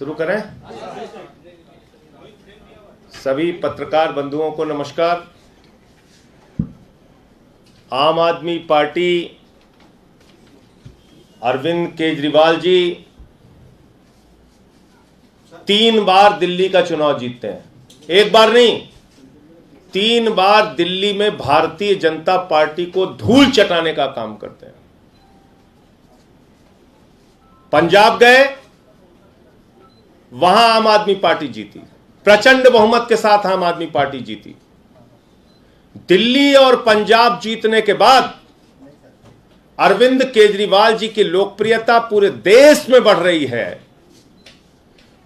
शुरू करें। सभी पत्रकार बंधुओं को नमस्कार। आम आदमी पार्टी अरविंद केजरीवाल जी 3 बार दिल्ली का चुनाव जीतते हैं। एक बार नहीं, 3 बार दिल्ली में भारतीय जनता पार्टी को धूल चटाने का काम करते हैं। पंजाब गए, वहां आम आदमी पार्टी जीती, प्रचंड बहुमत के साथ आम आदमी पार्टी जीती। दिल्ली और पंजाब जीतने के बाद अरविंद केजरीवाल जी की लोकप्रियता पूरे देश में बढ़ रही है।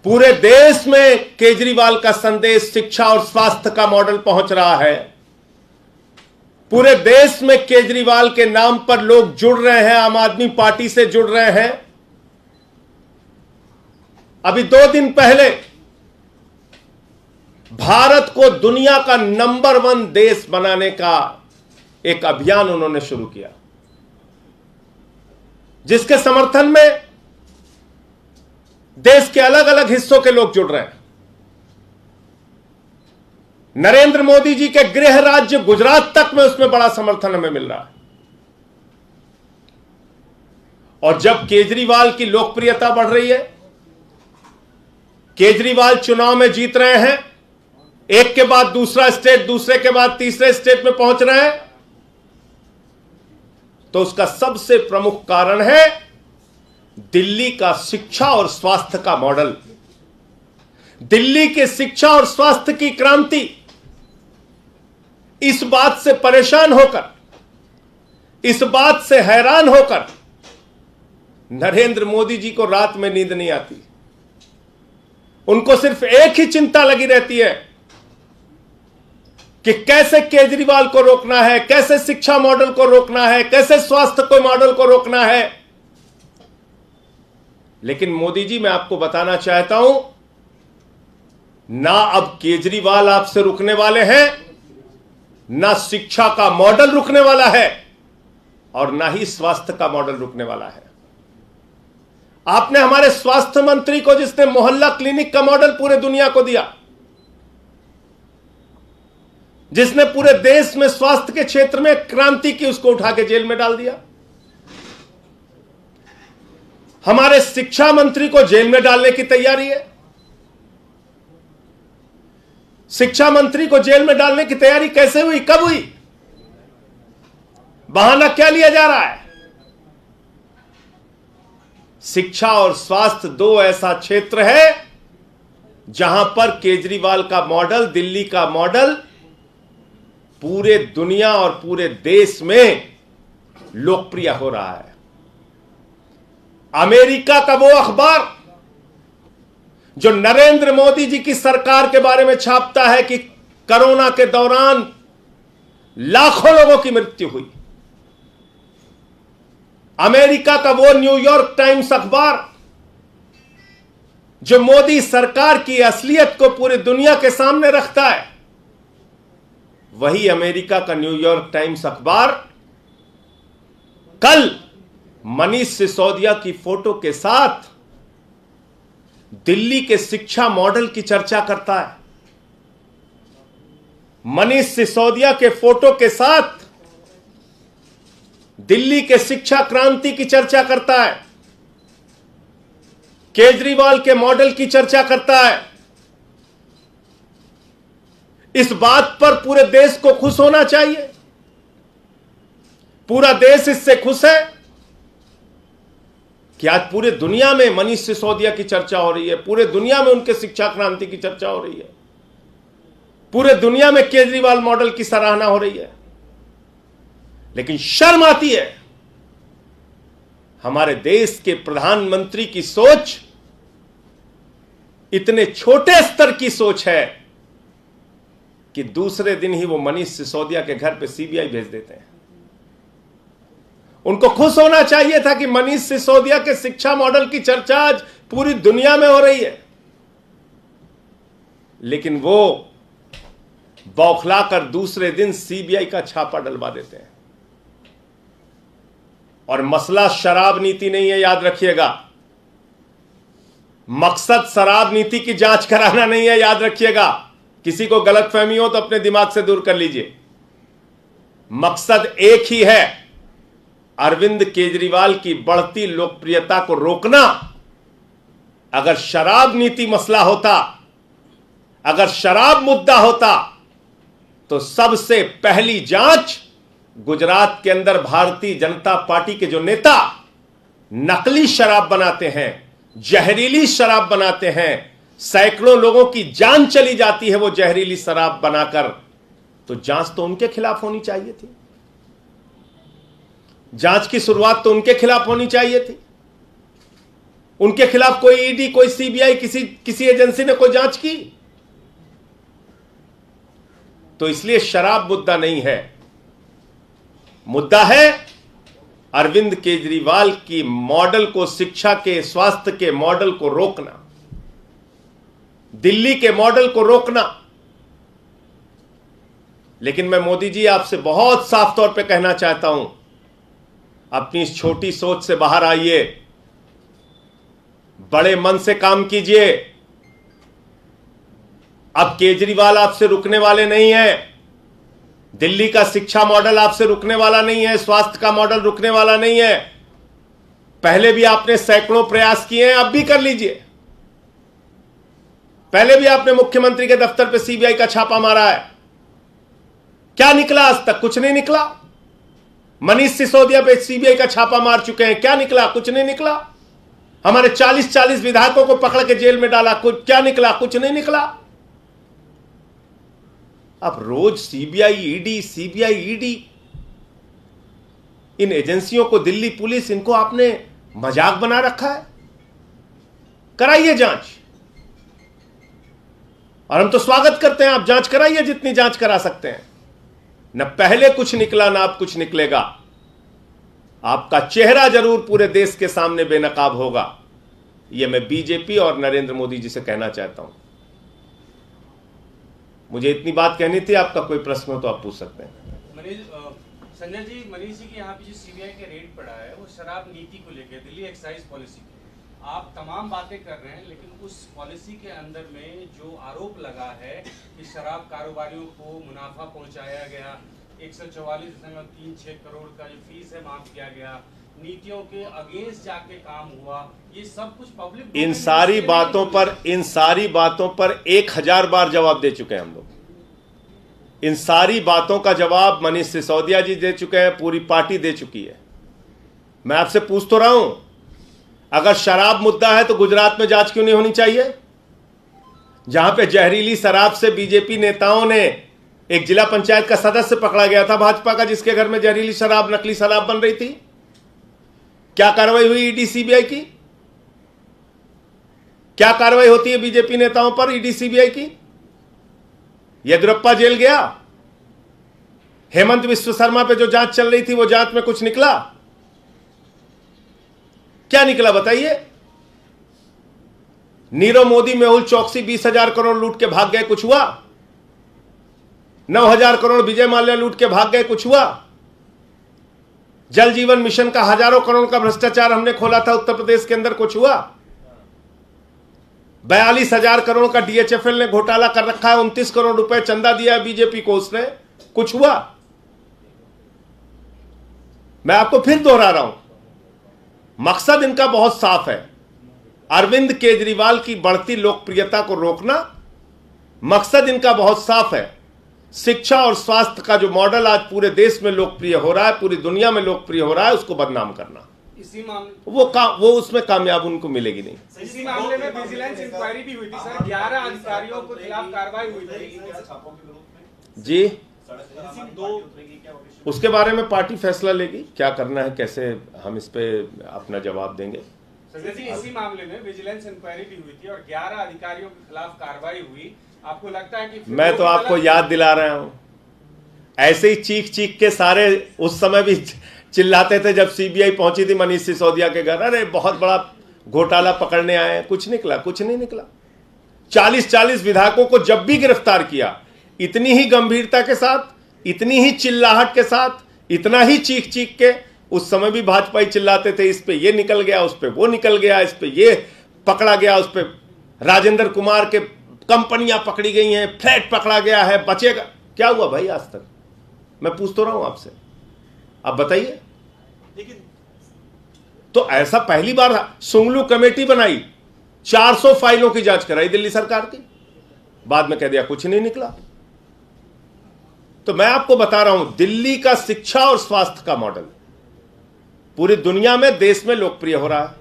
पूरे देश में केजरीवाल का संदेश शिक्षा और स्वास्थ्य का मॉडल पहुंच रहा है। पूरे देश में केजरीवाल के नाम पर लोग जुड़ रहे हैं, आम आदमी पार्टी से जुड़ रहे हैं। अभी 2 दिन पहले भारत को दुनिया का नंबर 1 देश बनाने का एक अभियान उन्होंने शुरू किया, जिसके समर्थन में देश के अलग अलग हिस्सों के लोग जुड़ रहे हैं। नरेंद्र मोदी जी के गृह राज्य गुजरात तक में उसमें बड़ा समर्थन हमें मिल रहा है। और जब केजरीवाल की लोकप्रियता बढ़ रही है, केजरीवाल चुनाव में जीत रहे हैं, एक के बाद दूसरा स्टेट, दूसरे के बाद तीसरे स्टेट में पहुंच रहे हैं, तो उसका सबसे प्रमुख कारण है दिल्ली का शिक्षा और स्वास्थ्य का मॉडल। दिल्ली के शिक्षा और स्वास्थ्य की क्रांति। इस बात से परेशान होकर, इस बात से हैरान होकर नरेंद्र मोदी जी को रात में नींद नहीं आती। उनको सिर्फ एक ही चिंता लगी रहती है कि कैसे केजरीवाल को रोकना है, कैसे शिक्षा मॉडल को रोकना है, कैसे स्वास्थ्य को मॉडल को रोकना है। लेकिन मोदी जी, मैं आपको बताना चाहता हूं, ना अब केजरीवाल आपसे रुकने वाले हैं, ना शिक्षा का मॉडल रुकने वाला है, और ना ही स्वास्थ्य का मॉडल रुकने वाला है। आपने हमारे स्वास्थ्य मंत्री को, जिसने मोहल्ला क्लिनिक का मॉडल पूरे दुनिया को दिया, जिसने पूरे देश में स्वास्थ्य के क्षेत्र में क्रांति की, उसको उठा के जेल में डाल दिया। हमारे शिक्षा मंत्री को जेल में डालने की तैयारी है। शिक्षा मंत्री को जेल में डालने की तैयारी कैसे हुई, कब हुई? बहाना क्या लिया जा रहा है? शिक्षा और स्वास्थ्य 2 ऐसा क्षेत्र है जहां पर केजरीवाल का मॉडल, दिल्ली का मॉडल पूरे दुनिया और पूरे देश में लोकप्रिय हो रहा है। अमेरिका का वो अखबार जो नरेंद्र मोदी जी की सरकार के बारे में छापता है कि कोरोना के दौरान लाखों लोगों की मृत्यु हुई, अमेरिका का वो न्यूयॉर्क टाइम्स अखबार जो मोदी सरकार की असलियत को पूरी दुनिया के सामने रखता है, वही अमेरिका का न्यूयॉर्क टाइम्स अखबार कल मनीष सिसोदिया की फोटो के साथ दिल्ली के शिक्षा मॉडल की चर्चा करता है। मनीष सिसोदिया के फोटो के साथ दिल्ली के शिक्षा क्रांति की चर्चा करता है, केजरीवाल के मॉडल की चर्चा करता है। इस बात पर पूरे देश को खुश होना चाहिए। पूरा देश इससे खुश है कि आज पूरे दुनिया में मनीष सिसोदिया की चर्चा हो रही है, पूरे दुनिया में उनके शिक्षा क्रांति की चर्चा हो रही है, पूरे दुनिया में केजरीवाल मॉडल की सराहना हो रही है। लेकिन शर्म आती है, हमारे देश के प्रधानमंत्री की सोच इतने छोटे स्तर की सोच है कि दूसरे दिन ही वो मनीष सिसोदिया के घर पे सीबीआई भेज देते हैं। उनको खुश होना चाहिए था कि मनीष सिसोदिया के शिक्षा मॉडल की चर्चा आज पूरी दुनिया में हो रही है, लेकिन वो बौखलाकर दूसरे दिन सीबीआई का छापा डलवा देते हैं। और मसला शराब नीति नहीं है, याद रखिएगा। मकसद शराब नीति की जांच कराना नहीं है, याद रखिएगा। किसी को गलतफहमी हो तो अपने दिमाग से दूर कर लीजिए। मकसद एक ही है, अरविंद केजरीवाल की बढ़ती लोकप्रियता को रोकना। अगर शराब नीति मसला होता, अगर शराब मुद्दा होता, तो सबसे पहली जांच गुजरात के अंदर भारतीय जनता पार्टी के जो नेता नकली शराब बनाते हैं, जहरीली शराब बनाते हैं, सैकड़ों लोगों की जान चली जाती है वो जहरीली शराब बनाकर, तो जांच तो उनके खिलाफ होनी चाहिए थी। जांच की शुरुआत तो उनके खिलाफ होनी चाहिए थी। उनके खिलाफ कोई ईडी, कोई सीबीआई, किसी एजेंसी ने कोई जांच की? तो इसलिए शराब मुद्दा नहीं है, मुद्दा है अरविंद केजरीवाल की मॉडल को, शिक्षा के, स्वास्थ्य के मॉडल को रोकना, दिल्ली के मॉडल को रोकना। लेकिन मैं मोदी जी आपसे बहुत साफ तौर पे कहना चाहता हूं, अपनी इस छोटी सोच से बाहर आइए, बड़े मन से काम कीजिए। अब केजरीवाल आपसे रुकने वाले नहीं है, दिल्ली का शिक्षा मॉडल आपसे रुकने वाला नहीं है, स्वास्थ्य का मॉडल रुकने वाला नहीं है। पहले भी आपने सैकड़ों प्रयास किए हैं, अब भी कर लीजिए। पहले भी आपने मुख्यमंत्री के दफ्तर पे सीबीआई का छापा मारा है, क्या निकला? आज तक कुछ नहीं निकला। मनीष सिसोदिया पे सीबीआई का छापा मार चुके हैं, क्या निकला? कुछ नहीं निकला। हमारे 40-40 विधायकों को पकड़ के जेल में डाला, कुछ क्या निकला? कुछ नहीं निकला। अब रोज सीबीआई ईडी, इन एजेंसियों को, दिल्ली पुलिस, इनको आपने मजाक बना रखा है। कराइए जांच, और हम तो स्वागत करते हैं, आप जांच कराइए जितनी जांच करा सकते हैं। न पहले कुछ निकला, ना अब कुछ निकलेगा। आपका चेहरा जरूर पूरे देश के सामने बेनकाब होगा। यह मैं बीजेपी और नरेंद्र मोदी जी से कहना चाहता हूं। मुझे इतनी बात कहनी थी। आपका कोई प्रश्न हो तो आप पूछ सकते हैं। संजय जी, मनीष जी के यहाँ पे जो सीबीआई का रेड पड़ा है वो शराब नीति को लेकर, दिल्ली एक्साइज पॉलिसी की आप तमाम बातें कर रहे हैं, लेकिन उस पॉलिसी के अंदर में जो आरोप लगा है कि शराब कारोबारियों को मुनाफा पहुंचाया गया, 144.36 करोड़ का जो फीस है माफ किया गया, नीतियों के अगेंस्ट जाके काम हुआ, ये सब कुछ पब्लिक, इन सारी बातों पर 1000 बार जवाब दे चुके हैं हम लोग। इन सारी बातों का जवाब मनीष सिसोदिया जी दे चुके हैं, पूरी पार्टी दे चुकी है। मैं आपसे पूछ तो रहा हूं, अगर शराब मुद्दा है तो गुजरात में जांच क्यों नहीं होनी चाहिए? जहां पे जहरीली शराब से बीजेपी नेताओं ने, एक जिला पंचायत का सदस्य पकड़ा गया था भाजपा का, जिसके घर में जहरीली शराब, नकली शराब बन रही थी। क्या कार्रवाई हुई ईडी सीबीआई की? क्या कार्रवाई होती है बीजेपी नेताओं पर ईडी सीबीआई की? येदियुरप्पा जेल गया। हेमंत विश्व शर्मा पे जो जांच चल रही थी वो जांच में कुछ निकला? क्या निकला बताइए? नीरव मोदी, मेहुल चौकसी 20,000 करोड़ लूट के भाग गए, कुछ हुआ? 9,000 करोड़ विजय माल्या लूट के भाग गए, कुछ हुआ? जल जीवन मिशन का हजारों करोड़ का भ्रष्टाचार हमने खोला था उत्तर प्रदेश के अंदर, कुछ हुआ? 42,000 करोड़ का डीएचएफएल ने घोटाला कर रखा है, 29 करोड़ रुपए चंदा दिया है बीजेपी को, उसने कुछ हुआ? मैं आपको फिर दोहरा रहा हूं, मकसद इनका बहुत साफ है, अरविंद केजरीवाल की बढ़ती लोकप्रियता को रोकना। मकसद इनका बहुत साफ है, शिक्षा और स्वास्थ्य का जो मॉडल आज पूरे देश में लोकप्रिय हो रहा है, पूरी दुनिया में लोकप्रिय हो रहा है, उसको बदनाम करना। इसी मामले वो उसमें कामयाब उनको मिलेगी नहीं। इसी मामले में विजिलेंस इंक्वायरी भी हुई थी सर, 11 अधिकारियों के खिलाफ कार्रवाई हुई थी जी। उसके बारे में पार्टी फैसला लेगी, क्या करना है, कैसे हम इस पे अपना जवाब देंगे। संजय जी, इसी मामले में विजिलेंस इंक्वायरी भी हुई थी और 11 अधिकारियों के खिलाफ कार्रवाई हुई। आपको लगता है कि मैं तो आपको याद दिला रहा हूं, ऐसे ही चीख चीख के सारे उस समय भी चिल्लाते थे जब सीबीआई पहुंची थी मनीष सिसोदिया के घर, अरे बहुत बड़ा घोटाला पकड़ने आए हैं, कुछ निकला? कुछ नहीं निकला। 40-40 विधायकों को जब भी गिरफ्तार किया, इतनी ही गंभीरता के साथ, इतनी ही चिल्लाहट के साथ, इतना ही चीख चीख के, उस समय भी भाजपा ही चिल्लाते थे, इस पे ये निकल गया, उस पे वो निकल गया, इस पे ये पकड़ा गया, उस पर राजेंद्र कुमार के कंपनियां पकड़ी गई हैं, फ्लैट पकड़ा गया है, बचेगा क्या हुआ भाई आज तक? मैं पूछ तो रहा हूं आपसे, आप बताइए। लेकिन तो ऐसा पहली बार सुंगलू कमेटी बनाई, 400 फाइलों की जांच कराई दिल्ली सरकार की, बाद में कह दिया कुछ नहीं निकला। तो मैं आपको बता रहा हूं, दिल्ली का शिक्षा और स्वास्थ्य का मॉडल पूरी दुनिया में, देश में लोकप्रिय हो रहा है।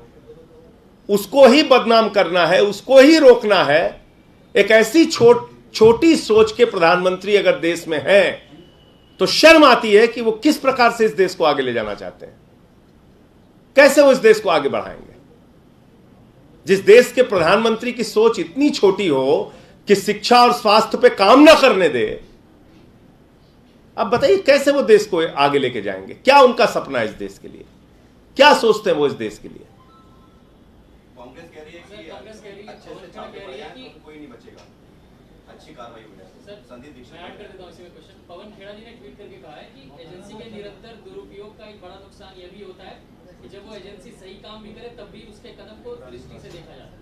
उसको ही बदनाम करना है, उसको ही रोकना है। एक ऐसी छोटी सोच के प्रधानमंत्री अगर देश में हैं, तो शर्म आती है कि वो किस प्रकार से इस देश को आगे ले जाना चाहते हैं, कैसे वो इस देश को आगे बढ़ाएंगे। जिस देश के प्रधानमंत्री की सोच इतनी छोटी हो कि शिक्षा और स्वास्थ्य पे काम ना करने दे, अब बताइए कैसे वो देश को आगे लेके जाएंगे? क्या उनका सपना है इस देश के लिए? क्या सोचते हैं वो इस देश के लिए? कांग्रेस कह रही है कि अच्छे से छाप के पड़े हैं, तो कोई नहीं बचेगा, अच्छी कार्रवाई हो जाएगी। संदीप दीक्षित मैं ऐड कर देता हूं इसी में क्वेश्चन। पवन खेड़ा जी ने ट्वीट करके कहा है कि एजेंसी के निरंतर दुरुपयोग का एक बड़ा नुकसान यह भी होता है कि जब वो एजेंसी सही काम भी करे तब भी उसके कदम को दृष्टि से देखा जाता है,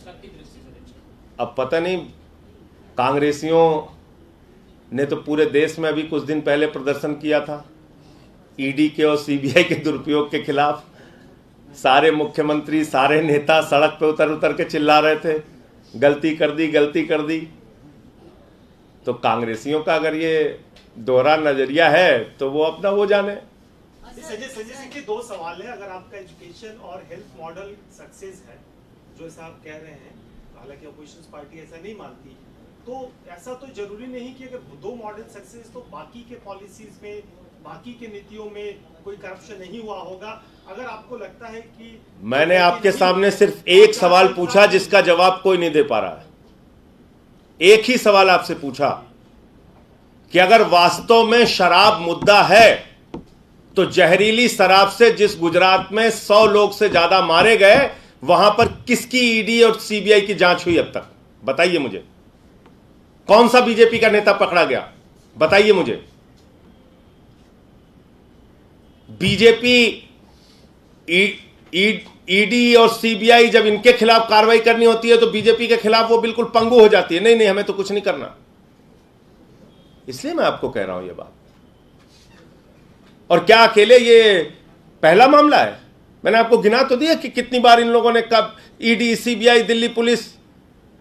शक्ति दृष्टि से देखा। अब पता नहीं, कांग्रेसियों ने तो पूरे देश में अभी कुछ दिन पहले प्रदर्शन किया था ईडी के और सीबीआई के दुरुपयोग के खिलाफ। सारे मुख्यमंत्री, सारे नेता सड़क पे उतर के चिल्ला रहे थे, गलती कर दी, गलती कर दी। तो कांग्रेसियों का अगर ये दोहरा नजरिया है तो वो अपना वो जाने। संजय सिंह के दो सवाल है। अगर आपका एजुकेशन और हेल्थ मॉडल सक्सेस है, जो ऐसा आप कह रहे हैं, हालांकि अपोजिशन पार्टी ऐसा नहीं मानती, तो ऐसा तो जरूरी नहीं कि अगर दो मॉडल सक्सेस तो बाकी के पॉलिसीज में, बाकी के नीतियों में कोई करप्शन नहीं हुआ होगा। अगर आपको लगता है कि मैंने आपके सामने सिर्फ एक सवाल पूछा जिसका जवाब कोई नहीं दे पा रहा है। एक ही सवाल आपसे पूछा कि अगर वास्तव में शराब मुद्दा है तो जहरीली शराब से जिस गुजरात में 100 लोग से ज्यादा मारे गए, वहां पर किसकी ईडी और सीबीआई की जांच हुई अब तक? बताइए मुझे। कौन सा बीजेपी का नेता पकड़ा गया? बताइए मुझे। बीजेपी, ईडी और सीबीआई जब इनके खिलाफ कार्रवाई करनी होती है तो बीजेपी के खिलाफ वो बिल्कुल पंगु हो जाती है, नहीं नहीं हमें तो कुछ नहीं करना। इसलिए मैं आपको कह रहा हूं ये बात। और क्या अकेले ये पहला मामला है? मैंने आपको गिना तो दिया कि कितनी बार इन लोगों ने कब ईडी, सीबीआई, दिल्ली पुलिस।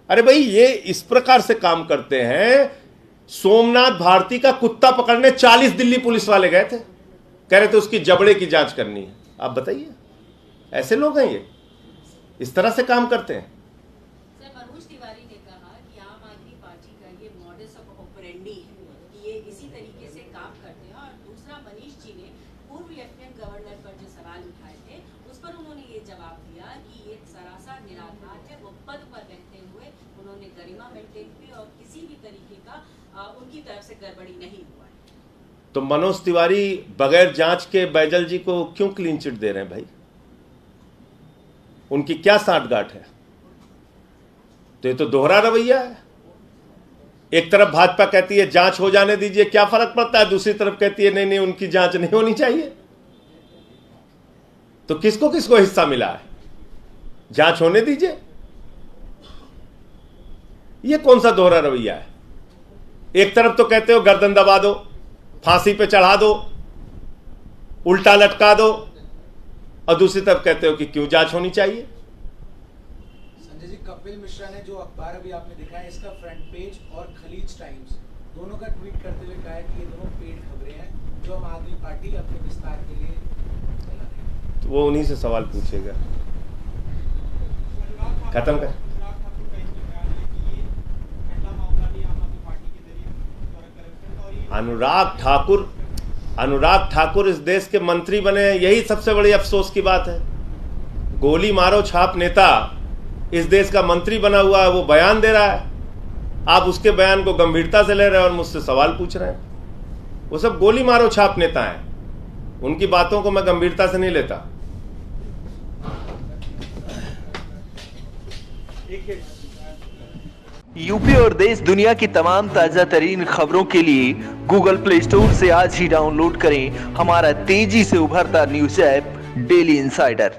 अरे भाई ये इस प्रकार से काम करते हैं। सोमनाथ भारती का कुत्ता पकड़ने 40 दिल्ली पुलिस वाले गए थे, कह रहे थे उसकी जबड़े की जांच करनी है। आप बताइए, ऐसे लोग हैं ये, इस तरह से काम करते हैं। सर, मनोज तिवारी ने कहा कि आम आदमी पार्टी का ये मॉडस ऑपरेंडी है कि ये इसी तरीके से काम करते हैं। और दूसरा, मनीष जी ने पूर्व लेफ्टिनेंट गवर्नर पर जो सवाल उठाए थे उस पर उन्होंने ये जवाब दिया कि ये सरासर निराधार है। वो पद पर रहते हुए उन्होंने गरिमा मेंटेन की और किसी भी तरीके का उनकी तरफ से गड़बड़ी नहीं हुआ है। तो मनोज तिवारी बगैर जांच के बैजल जी को क्यों क्लीन चिट दे रहे हैं भाई? उनकी क्या साठगांठ है? तो ये तो दोहरा रवैया है। एक तरफ भाजपा कहती है जांच हो जाने दीजिए, क्या फर्क पड़ता है, दूसरी तरफ कहती है नहीं नहीं उनकी जांच नहीं होनी चाहिए। तो किसको किसको हिस्सा मिला है? जांच होने दीजिए। ये कौन सा दोहरा रवैया है? एक तरफ तो कहते हो गर्दन दबा दो, फांसी पे चढ़ा दो, उल्टा लटका दो, और दूसरी तरफ कहते हो कि क्यों जांच होनी चाहिए। संजय जी, कपिल मिश्रा ने जो अखबार अभी आपने दिखाया, इसका फ्रंट पेज और खलीज टाइम्स दोनों का ट्वीट करते हुए कहा है कि ये दोनों पेड खबरें हैं जो आम आदमी पार्टी अपने विस्तार के लिए फैला रही है। तो वो उन्हीं से सवाल पूछेगा। खत्म कर। अनुराग ठाकुर इस देश के मंत्री बने, यही सबसे बड़ी अफसोस की बात है। गोली मारो छाप नेता इस देश का मंत्री बना हुआ है, वो बयान दे रहा है, आप उसके बयान को गंभीरता से ले रहे हैं और मुझसे सवाल पूछ रहे हैं। वो सब गोली मारो छाप नेता हैं, उनकी बातों को मैं गंभीरता से नहीं लेता। यूपी और देश दुनिया की तमाम ताजा तरीन खबरों के लिए गूगल प्ले स्टोर से आज ही डाउनलोड करें हमारा तेजी से उभरता न्यूज ऐप डेली इंसाइडर।